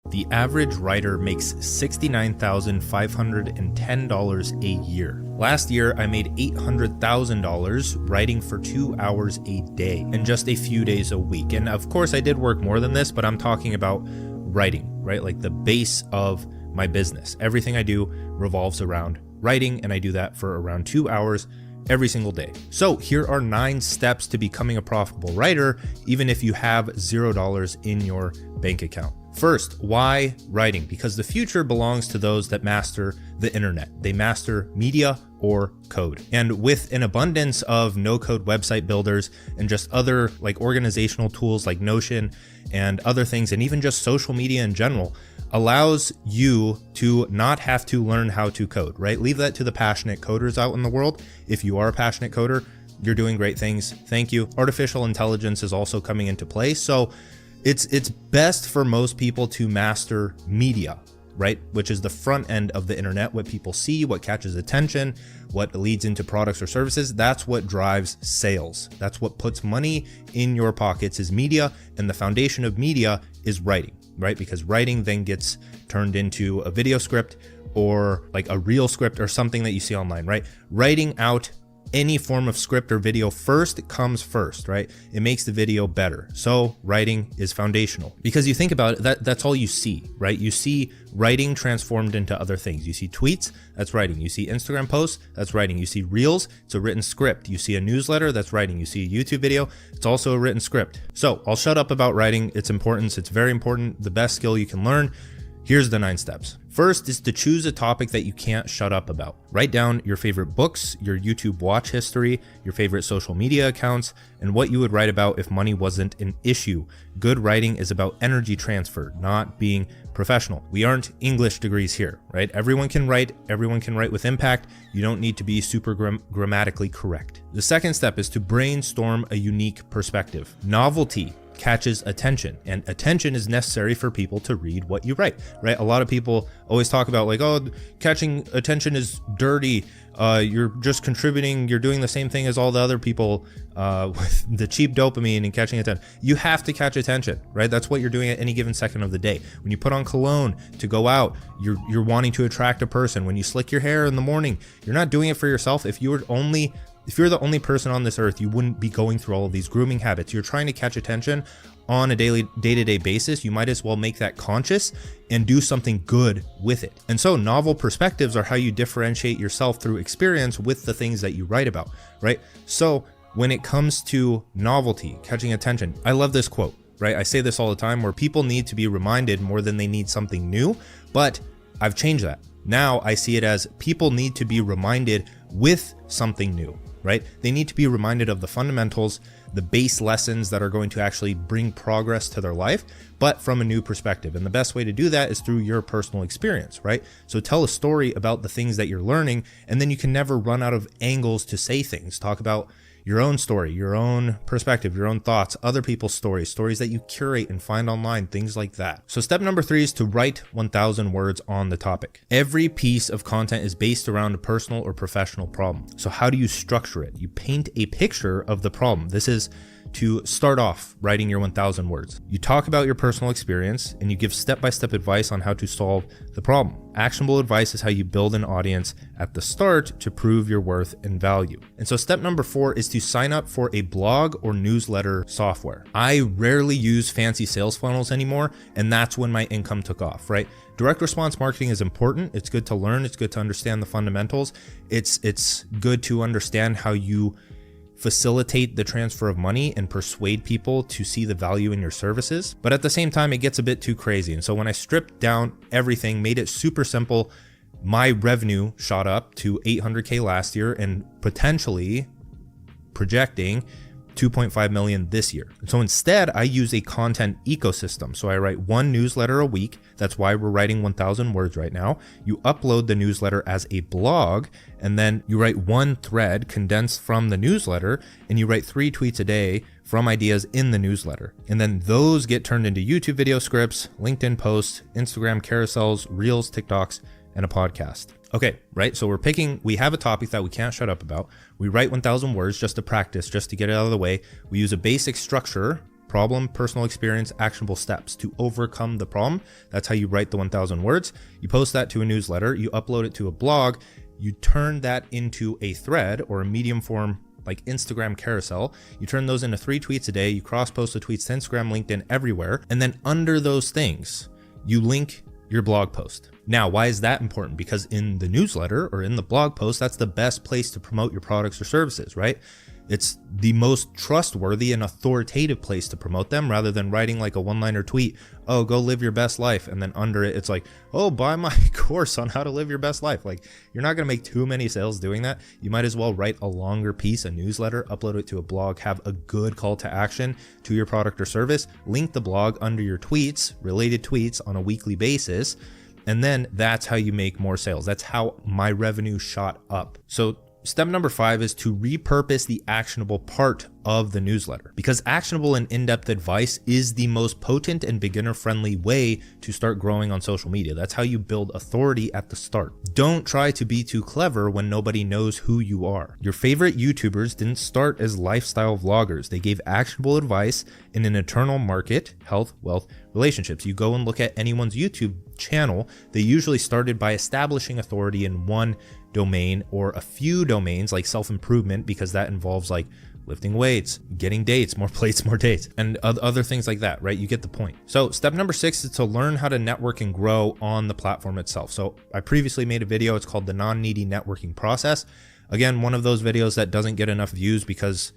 The average writer makes $69,510 a year. Last year, I made $800,000 writing for 2 hours a day and just a few days a week. And of course, I did work more than this, but I'm talking about writing, right? Like the base of my business. Everything I do revolves around writing, and I do that for around 2 hours every single day. So here are 9 steps to becoming a profitable writer, even if you have $0 in your bank account. First, why writing? Because the future belongs to those that master the internet. They master media or code. And with an abundance of no-code website builders and just other like organizational tools like Notion and other things, and even just social media in general, allows you to not have to learn how to code, right? Leave that to the passionate coders out in the world. If you are a passionate coder, you're doing great things. Thank you. Artificial intelligence is also coming into play. So it's best for most people to master media, right? Which is the front end of the internet, what people see, what catches attention, what leads into products or services. That's what drives sales. That's what puts money in your pockets is media. And the foundation of media is writing, right? Because writing then gets turned into a video script or like a real script or something that you see online, right? Writing out any form of script or video first comes first, right? It makes the video better. So writing is foundational because you think about it, that's all you see, right? You see writing transformed into other things. You see tweets, that's writing. You see Instagram posts, that's writing. You see reels, it's a written script. You see a newsletter, that's writing. You see a YouTube video, it's also a written script. So I'll shut up about writing, its importance. It's very important, the best skill you can learn. Here's the 9 steps. First is to choose a topic that you can't shut up about. Write down your favorite books, your YouTube watch history, your favorite social media accounts, and what you would write about if money wasn't an issue. Good writing is about energy transfer, not being professional. We aren't English degrees here, right? Everyone can write with impact. You don't need to be super grammatically correct. The second step is to brainstorm a unique perspective. Novelty catches attention, and attention is necessary for people to read what you write, right? A lot of people always talk about like, oh, catching attention is dirty. You're just contributing. You're doing the same thing as all the other people with the cheap dopamine and catching attention. You have to catch attention, right? That's what you're doing at any given second of the day. When you put on cologne to go out, you're wanting to attract a person. When you slick your hair in the morning, you're not doing it for yourself. If you're the only person on this earth, you wouldn't be going through all of these grooming habits. You're trying to catch attention on a day-to-day basis. You might as well make that conscious and do something good with it. And so novel perspectives are how you differentiate yourself through experience with the things that you write about, right? So when it comes to novelty, catching attention, I love this quote, right? I say this all the time where people need to be reminded more than they need something new, but I've changed that. Now I see it as people need to be reminded with something new, right? They need to be reminded of the fundamentals, the base lessons that are going to actually bring progress to their life, but from a new perspective. And the best way to do that is through your personal experience, right? So tell a story about the things that you're learning, and then you can never run out of angles to say things. Talk about your own story, your own perspective, your own thoughts, other people's stories that you curate and find online, things like that. So step number 3 is to write 1,000 words on the topic. Every piece of content is based around a personal or professional problem. So how do you structure it? You paint a picture of the problem. This is to start off writing your 1,000 words. You talk about your personal experience and you give step-by-step advice on how to solve the problem. Actionable advice is how you build an audience at the start to prove your worth and value. And so step number 4 is to sign up for a blog or newsletter software. I rarely use fancy sales funnels anymore, and that's when my income took off, right? Direct response marketing is important. It's good to learn. It's good to understand the fundamentals. It's good to understand how you facilitate the transfer of money and persuade people to see the value in your services. But at the same time, it gets a bit too crazy. And so when I stripped down everything, made it super simple, my revenue shot up to 800K last year and potentially projecting 2.5 million this year. So instead, I use a content ecosystem. So I write one newsletter a week. That's why we're writing 1,000 words right now. You upload the newsletter as a blog, and then you write one thread condensed from the newsletter, and you write 3 tweets a day from ideas in the newsletter. And then those get turned into YouTube video scripts, LinkedIn posts, Instagram carousels, Reels, TikToks, and a podcast. Okay, right? So we have a topic that we can't shut up about. We write 1,000 words just to practice, just to get it out of the way. We use a basic structure problem, personal experience, actionable steps to overcome the problem. That's how you write the 1,000 words. You post that to a newsletter, you upload it to a blog, you turn that into a thread or a medium form like Instagram carousel. You turn those into 3 tweets a day, you cross-post the tweets to Instagram, LinkedIn, everywhere. And then under those things, you link your blog post. Now, why is that important? Because in the newsletter or in the blog post, that's the best place to promote your products or services, right? It's the most trustworthy and authoritative place to promote them rather than writing like a one-liner tweet, oh, go live your best life. And then under it, it's like, oh, buy my course on how to live your best life. Like, you're not going to make too many sales doing that. You might as well write a longer piece, a newsletter, upload it to a blog, have a good call to action to your product or service, link the blog under your tweets, related tweets on a weekly basis. And then that's how you make more sales. That's how my revenue shot up. So step number 5 is to repurpose the actionable part of the newsletter, because actionable and in-depth advice is the most potent and beginner-friendly way to start growing on social media. That's how you build authority at the start. Don't try to be too clever when nobody knows who you are. Your favorite YouTubers didn't start as lifestyle vloggers. They gave actionable advice in an eternal market, health, wealth, relationships. You go and look at anyone's YouTube channel, they usually started by establishing authority in one domain or a few domains, like self-improvement, because that involves like lifting weights, getting dates, more plates, more dates, and other things like that, right? You get the point. So step number 6 is to learn how to network and grow on the platform itself. So I previously made a video, it's called the non-needy networking process. Again, one of those videos that doesn't get enough views because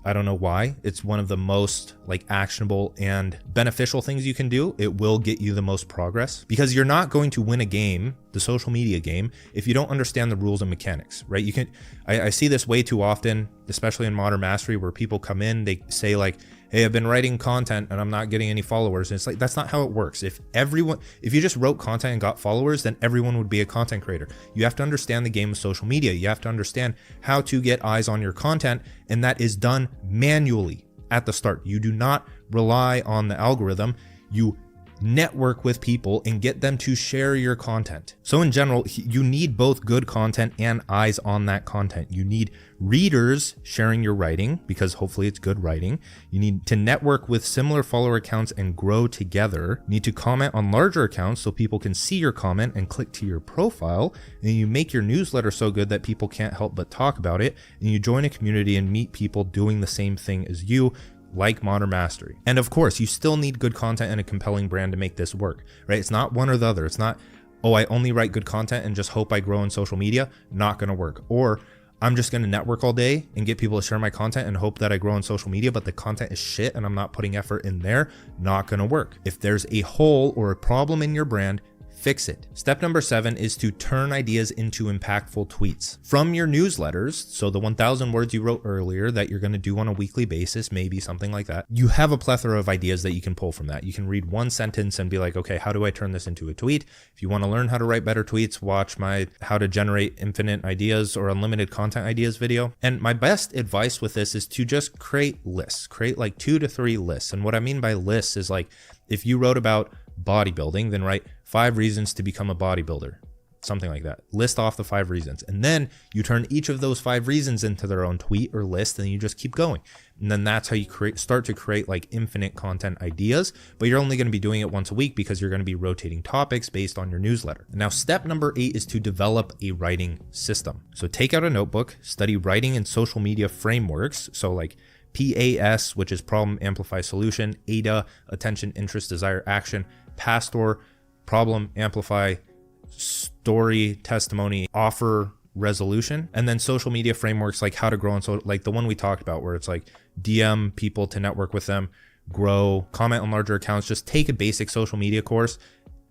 I don't know why. It's one of the most like actionable and beneficial things you can do. It will get you the most progress because you're not going to win a game, the social media game, if you don't understand the rules and mechanics, right? I see this way too often, especially in Modern Mastery, where people come in, they say like, hey, I've been writing content and I'm not getting any followers. And it's like, that's not how it works. If you just wrote content and got followers, then everyone would be a content creator. You have to understand the game of social media. You have to understand how to get eyes on your content. And that is done manually at the start. You do not rely on the algorithm. You network with people and get them to share your content. So in general, you need both good content and eyes on that content. You need readers sharing your writing because hopefully it's good writing. You need to network with similar follower accounts and grow together. You need to comment on larger accounts so people can see your comment and click to your profile. And you make your newsletter so good that people can't help but talk about it. And you join a community and meet people doing the same thing as you, like Modern Mastery. And of course, you still need good content and a compelling brand to make this work, right? It's not one or the other. It's not, oh, I only write good content and just hope I grow on social media. Not gonna work. Or I'm just gonna network all day and get people to share my content and hope that I grow on social media, but the content is shit and I'm not putting effort in there. Not gonna work. If there's a hole or a problem in your brand, fix it. Step number 7 is to turn ideas into impactful tweets. From your newsletters, so the 1,000 words you wrote earlier that you're going to do on a weekly basis, maybe something like that, you have a plethora of ideas that you can pull from that. You can read one sentence and be like, okay, how do I turn this into a tweet? If you want to learn how to write better tweets, watch my How to Generate Infinite Ideas or Unlimited Content Ideas video. And my best advice with this is to just create lists, create like 2 to 3 lists. And what I mean by lists is like, if you wrote about bodybuilding, then write 5 reasons to become a bodybuilder, something like that. List off the 5 reasons. And then you turn each of those 5 reasons into their own tweet or list, and you just keep going. And then that's how you start to create like infinite content ideas, but you're only going to be doing it once a week because you're going to be rotating topics based on your newsletter. Now, step number 8 is to develop a writing system. So take out a notebook, study writing and social media frameworks. So like PAS, which is problem, amplify, solution, ADA, attention, interest, desire, action, PASTOR, problem, amplify, story, testimony, offer, resolution, and then social media frameworks like how to grow on social, like the one we talked about where it's like DM people to network with them, grow, comment on larger accounts, just take a basic social media course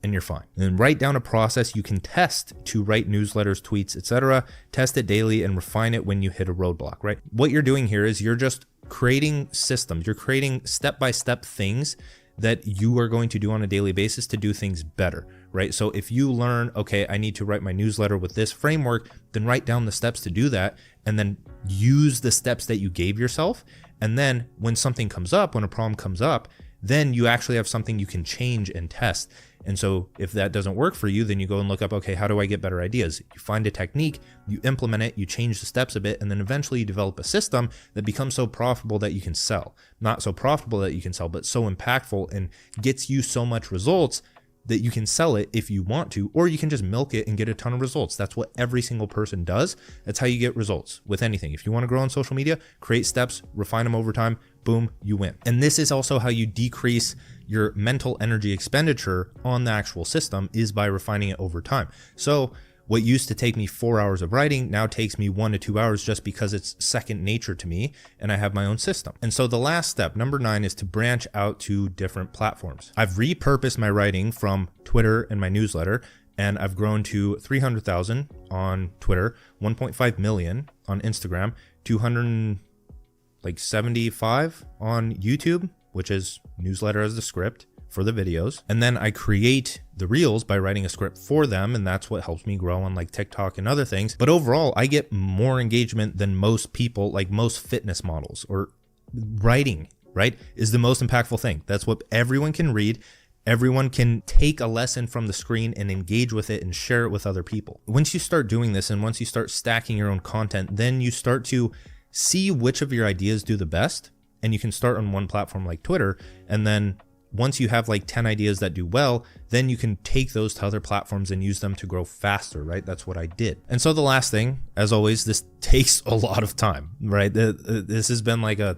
and you're fine. And then write down a process you can test to write newsletters, tweets, etc. Test it daily and refine it when you hit a roadblock, right? What you're doing here is you're just creating systems. You're creating step-by-step things that you are going to do on a daily basis to do things better, right? So if you learn, okay, I need to write my newsletter with this framework, then write down the steps to do that and then use the steps that you gave yourself. And then when something comes up, when a problem comes up, then you actually have something you can change and test. And so if that doesn't work for you, then you go and look up, okay, how do I get better ideas? You find a technique, you implement it, you change the steps a bit, and then eventually you develop a system that becomes so profitable that you can sell. Not so profitable that you can sell, but so impactful and gets you so much results that you can sell it if you want to, or you can just milk it and get a ton of results. That's what every single person does. That's how you get results with anything. If you want to grow on social media, create steps, refine them over time, boom, you win. And this is also how you decrease your mental energy expenditure on the actual system, is by refining it over time. So what used to take me 4 hours of writing now takes me 1 to 2 hours, just because it's second nature to me and I have my own system. And so the last step, number 9, is to branch out to different platforms. I've repurposed my writing from Twitter and my newsletter, and I've grown to 300,000 on Twitter, 1.5 million on Instagram, 275 on YouTube, which is newsletter as the script for the videos. And then I create the reels by writing a script for them, and that's what helps me grow on like TikTok and other things. But overall, I get more engagement than most people, like most fitness models. Or writing, right, is the most impactful thing. That's what everyone can read. Everyone can take a lesson from the screen and engage with it and share it with other people. Once you start doing this, and once you start stacking your own content, then you start to see which of your ideas do the best. And you can start on one platform like Twitter, and then once you have like 10 ideas that do well, then you can take those to other platforms and use them to grow faster, right? That's what I did. And so the last thing, as always, this takes a lot of time, right? This has been like a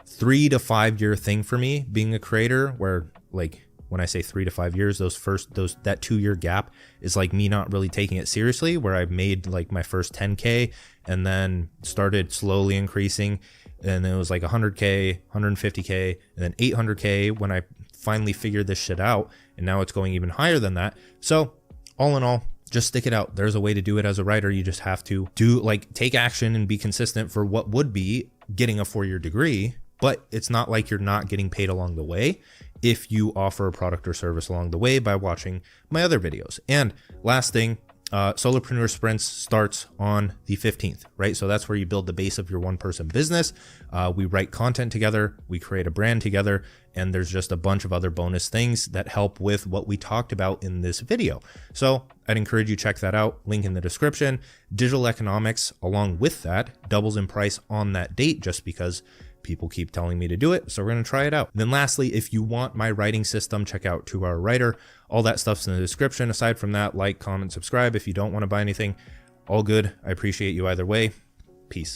3 to 5 year thing for me being a creator, where like when I say 3 to 5 years, that 2 year gap is like me not really taking it seriously, where I made like my first 10K and then started slowly increasing. And then it was like 100K, 150K, and then 800K when I finally figured this shit out. And now it's going even higher than that. So all in all, just stick it out. There's a way to do it as a writer. You just have to take action and be consistent for what would be getting a 4-year degree. But it's not like you're not getting paid along the way if you offer a product or service along the way by watching my other videos. And last thing, Solopreneur Sprints starts on the 15th, right? So that's where you build the base of your one-person business. We write content together, we create a brand together, and there's just a bunch of other bonus things that help with what we talked about in this video. So I'd encourage you to check that out. Link in the description. Digital economics, along with that, doubles in price on that date, just because people keep telling me to do it, so we're going to try it out. And then lastly, if you want my writing system, check out 2 Hour Writer. All that stuff's in the description. Aside from that, like, comment, subscribe. If you don't want to buy anything, all good. I appreciate you either way. Peace.